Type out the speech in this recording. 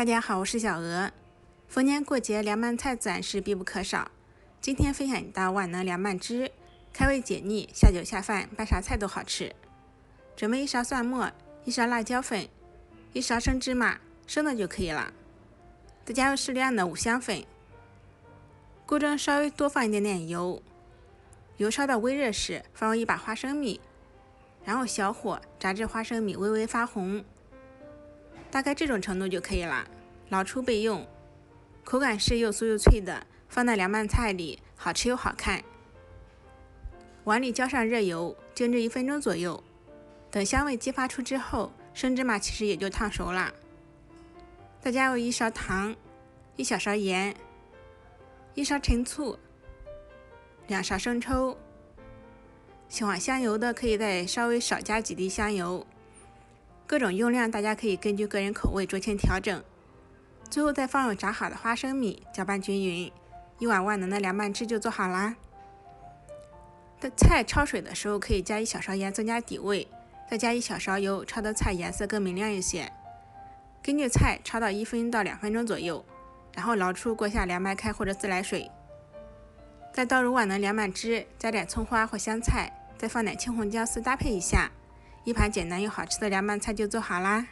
大家好，我是小鹅。逢年过节凉拌菜自然是必不可少。今天分享一道万能凉拌汁，开胃解腻，下酒下饭，拌啥菜都好吃。准备1勺蒜末，1勺辣椒粉，1勺生芝麻，生的就可以了。再加入适量的五香粉。锅中稍微多放一点点油，油烧到微热时，放入1把花生米，然后小火炸至花生米微微发红。大概这种程度就可以了，捞出备用。口感是又酥又脆的，放在凉拌菜里，好吃又好看。碗里浇上热油，静置1分钟左右。等香味激发出之后，生芝麻其实也就烫熟了。再加入1勺糖，1小勺盐，1勺陈醋，2勺生抽。喜欢香油的可以再稍微少加几滴香油。各种用量大家可以根据个人口味酌情调整。最后再放入炸好的花生米，搅拌均匀，1碗万能的凉拌汁就做好啦。菜焯水的时候可以加1小勺盐增加底味，再加1小勺油，焯的菜颜色更明亮一些。根据菜焯到1分到2分钟左右，然后捞出，锅下凉白开或者自来水。再倒入万能凉拌汁，加点葱花或香菜，再放点青红椒丝搭配一下，一盘简单又好吃的凉拌菜就做好啦。